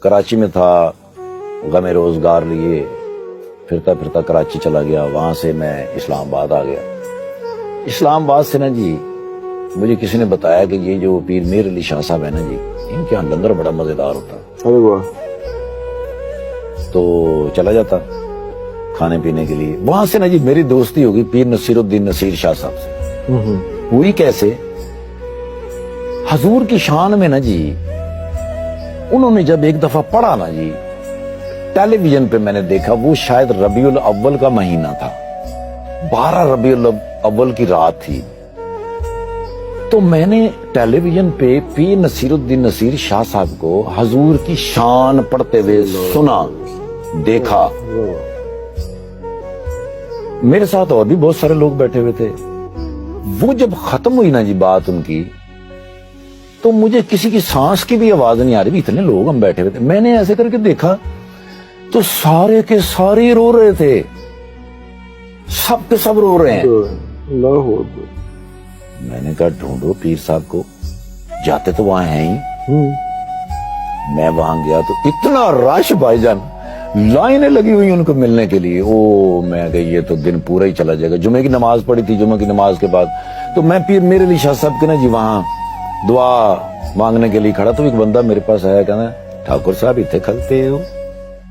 کراچی میں تھا، غم روزگار لیے پھرتا پھرتا کراچی چلا گیا، وہاں سے میں اسلام آباد آ گیا۔ اسلام آباد سے نا جی مجھے کسی نے بتایا کہ یہ جو پیر میر علی شاہ صاحب ہے نا جی، ان کے یہاں لنگر بڑا مزیدار ہوتا ہے۔ ارے واہ! تو چلا جاتا کھانے پینے کے لیے۔ وہاں سے نا جی میری دوستی ہوگی پیر نصیر الدین نصیر شاہ صاحب سے۔ ہوئی کیسے؟ حضور کی شان میں نا جی انہوں نے جب ایک دفعہ پڑھا نا جی، ٹیلی ویژن پہ میں نے دیکھا، وہ شاید ربیع الاول کا مہینہ تھا، 12 ربیع الاول کی رات تھی، تو میں نے ٹیلی ویژن پہ پیر نصیر الدین نصیر شاہ صاحب کو حضور کی شان پڑھتے ہوئے سنا، دیکھا۔ میرے ساتھ اور بھی بہت سارے لوگ بیٹھے ہوئے تھے۔ وہ جب ختم ہوئی نا جی بات ان کی، تو مجھے کسی کی سانس کی بھی آواز نہیں آ رہی، اتنے لوگ ہم بیٹھے ہوئے تھے۔ میں نے ایسے کر کے دیکھا تو سارے کے سارے رو رہے تھے، سب کے سب رو رہے ہیں۔ اللہ اکبر! میں نے کہا ڈھونڈو پیر صاحب کو، جاتے تو وہاں ہیں ہی۔ میں وہاں گیا تو اتنا رش بھائی جان، لائنیں لگی ہوئی ان کو ملنے کے لیے۔ میں کہ یہ تو دن پورا ہی چلا جائے گا۔ جمعے کی نماز پڑھی تھی، جمعے کی نماز کے بعد تو میں پیر میر علی شاہ صاحب کے نا جی وہاں دعا مانگنے کے لیے کھڑا، تو ایک بندہ میرے پاس آیا، کہنا ٹھاکر صاحب اتنے کھلتے ہو؟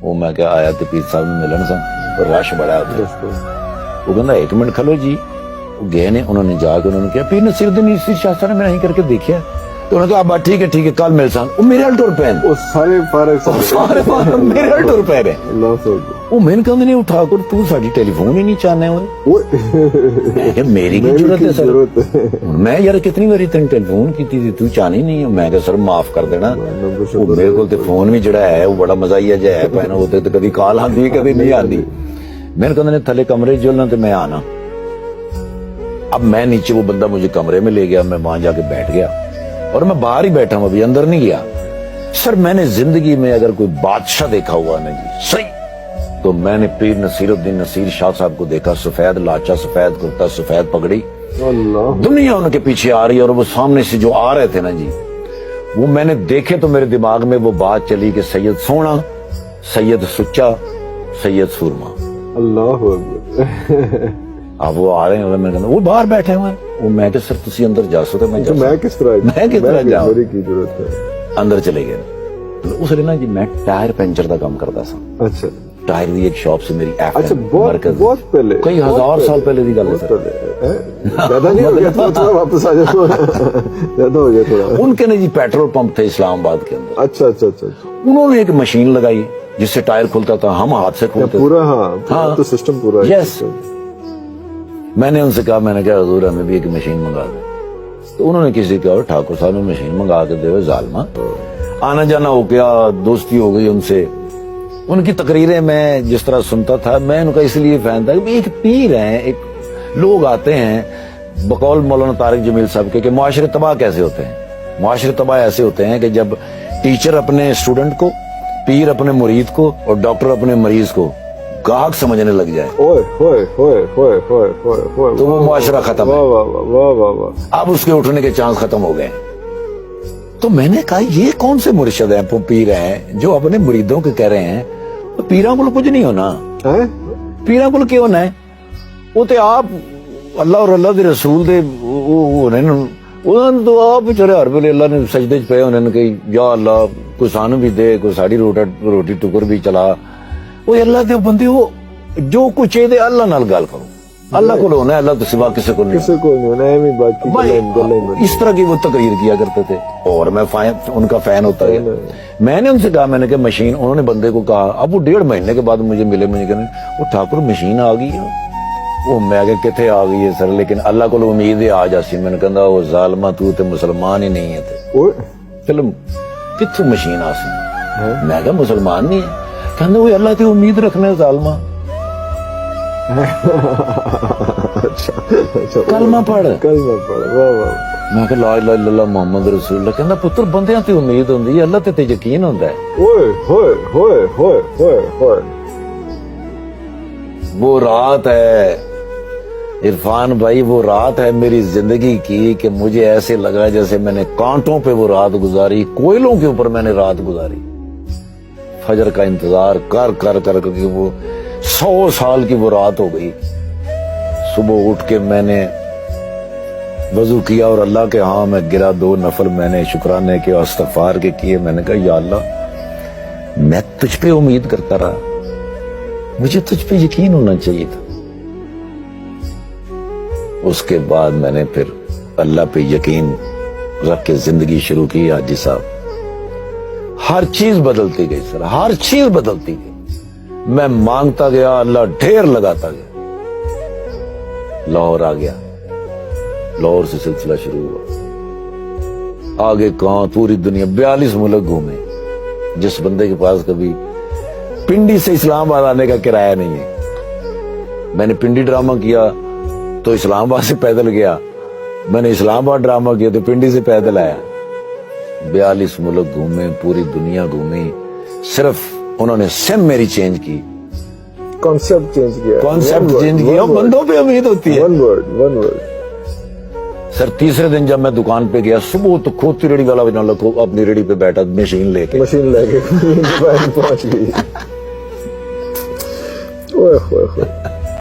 وہ میں کیا آیا تو پیر صاحب نے ملن سا، رش بڑا ہوتا۔ وہ کہنا 1 منٹ کھلو جی۔ وہ گئے نے، انہوں نے جا کے انہوں نے کیا پیر نصیر الدین نصیر شاہ صاحب نے میں نہیں کر کے دیکھا، تو انہوں نے کہا ٹھیک ہے کل مل سان۔ وہ میرے الٹور پہ وہ سارے میرے الٹور پہ ہے۔ اللہ سے وہ میں نے کہا نہیں اٹھا کر تو ساڈی ٹیلی فون ہی نہیں چاہنے ہوئے۔ میری کی ضرورت ہے سر؟ میں یار کتنی باری تین ٹیلی فون کی تھی، تو چاہنی نہیں ہے۔ میں کہ سر معاف کر دینا، میرے کو فون بھی جڑا ہے وہ بڑا مزہ ہی ہے پہنا ہوتے تو کبھی کال آتی کبھی نہیں آتی۔ میں نے کہا تھلے کمرے چلنا تو میں آنا۔ اب میں نیچے، وہ بندہ مجھے کمرے میں لے گیا، میں وہاں جا کے بیٹھ گیا اور میں باہر ہی بیٹھا ہوں، ابھی اندر نہیں گیا۔ سر میں نے زندگی میں اگر کوئی بادشاہ دیکھا ہوا نا جی صحیح، تو میں نے پیر نصیر الدین نصیر شاہ صاحب کو دیکھا، سفید لاچا، سفید کرتا، سفید پگڑی، دنیا ان کے پیچھے آ رہی ہے، اور وہ سامنے سے جو آ رہے تھے نا جی، وہ میں نے دیکھے تو میرے دماغ میں وہ بات چلی کہ سید سونا، سید سچا، سید سورما۔ اللہ اکبر! اب وہ آ رہے ہیں، میں کہا وہ باہر بیٹھے ہوئے ہیں۔ وہ میں کہ سر تسی اندر جا سکتے، میں کس طرح جاؤں؟ میری کی ضرورت ہے۔ اندر چلے گئے۔ اس لیے نا جی میں ٹائر پنچر کا کام کرتا سا۔ اچھا، ٹائر دی ایک شاپ سے میری اچھا، بہت پہلے، کئی ہزار سال پہلے کی گل ہے سر۔ زیادہ نہیں ہو گیا تھوڑا، واپس آ جاؤ، زیادہ ہو گیا تھوڑا۔ ان کے نا جی پیٹرول پمپ تھے اسلام آباد کے اندر۔ اچھا اچھا اچھا، انہوں نے ایک مشین لگائی جس سے ٹائر کھلتا تھا، ہم ہاتھ سے کھولتے پورا۔ ہاں تو سسٹم پورا ہے۔ یس، میں نے ان سے کہا، میں نے کہا حضور ہمیں بھی ایک مشین منگا دیں۔ تو انہوں نے کسی کا اور ٹھاکر صاحب نے مشین منگا کے دے، ظالمہ آنا جانا ہو گیا، دوستی ہو گئی ان سے۔ ان کی تقریریں میں جس طرح سنتا تھا، میں ان کا اس لیے فین تھا کہ ایک پیر ہیں، ایک لوگ آتے ہیں بقول مولانا طارق جمیل صاحب کے کہ معاشرے تباہ کیسے ہوتے ہیں؟ معاشرے تباہ ایسے ہوتے ہیں کہ جب ٹیچر اپنے اسٹوڈنٹ کو، پیر اپنے مرید کو، اور ڈاکٹر اپنے مریض کو گاہک سمجھنے لگ جائے تو وہ معاشرہ ختم ہے، اب اس کے اٹھنے کے چانس ختم ہو گئے۔ تو میں نے کہا یہ کون سے مرشد ہیں، پیر ہیں جو اپنے مریدوں کے کہہ رہے ہیں پیراں کو کچھ نہیں ہونا، پیراں کو کیوں ہونا ہے؟ وہ تو آپ اللہ اور اللہ دے رسول دے تو آپ بچارے ہر ویلے اللہ نے سجدے چ پے ہونے نے کہ یا اللہ کوئی سانو بھی دے، کوئی ساڑی روٹی ٹکر بھی چلا۔ وہ اللہ دے بندے، وہ جو کچھ ہے اللہ نال گل کرو، اللہ کو ہونا ہے، اللہ تو سوا کسی کو نہیں ہونا۔ اس طرح کی وہ تقریر کیا کرتے تھے اور میں ان کا فین ہوتا ہے۔ میں نے ان سے کہا، میں نے کہا مشین، انہوں نے بندے کو کہا، اب وہ 1.5 مہینے کے بعد مجھے ملے، مجھے کہنے وہ ٹھاکر مشین آ گئی ہے۔ وہ میں کہ کتنے آ گئی ہے سر، لیکن اللہ کو امید ہے آ جاسی۔ میں نے کہا وہ ظالمہ تو تے مسلمان ہی نہیں ہے، چلو کتوں مشین آ سی؟ میں کہا مسلمان نہیں ہے، کہنا وہ اللہ تے امید رکھنا ہے ظالمہ، کلمہ پڑھ۔ میں کہ لا الہ الا اللہ محمد رسول اللہ۔ کہنا پتر بندیاں تے امید ہوندی ہے، اللہ تے یقین ہوندا ہے۔ وہ رات ہے عرفان بھائی، وہ رات ہے میری زندگی کی کہ مجھے ایسے لگا جیسے میں نے کانٹوں پہ وہ رات گزاری، کوئلوں کے اوپر میں نے رات گزاری۔ فجر کا انتظار کر کر کر کے وہ 100 سال کی وہ رات ہو گئی. صبح اٹھ کے میں نے وضو کیا اور اللہ کے ہاں میں گرا, 2 نفل میں نے شکرانے کے اور استغفار کے کیے. میں نے کہا یا اللہ میں تجھ پہ امید کرتا رہا, مجھے تجھ پہ یقین ہونا چاہیے تھا. اس کے بعد میں نے پھر اللہ پہ یقین رکھ کے زندگی شروع کی. حاجی صاحب ہر چیز بدلتی گئی سر, ہر چیز بدلتی گئی. میں مانگتا گیا, اللہ ڈھیر لگاتا گیا. لاہور آ گیا, لاہور سے سلسلہ شروع ہوا. آگے کہاں پوری دنیا 42 ملک گھومے. جس بندے کے پاس کبھی پنڈی سے اسلام آباد آنے کا کرایہ نہیں ہے, میں نے پنڈی ڈرامہ کیا تو اسلام آباد سے پیدل گیا, میں نے اسلام آباد ڈرامہ کیا تو پنڈی سے پیدل آیا. 42 ملک گھومے, پوری دنیا گھومی. صرف انہوں نے سم میری چینج کی, کانسیپٹ چینج کیا, کانسیپٹ چینج کیا. بندوں پہ امید ہوتی ہے. One word. سر تیسرے دن جب میں دکان پہ گیا, صبح تو کھوتی ریڑی والا اپنی ریڑی پہ بیٹھا, مشین لے کے پہنچ گئی.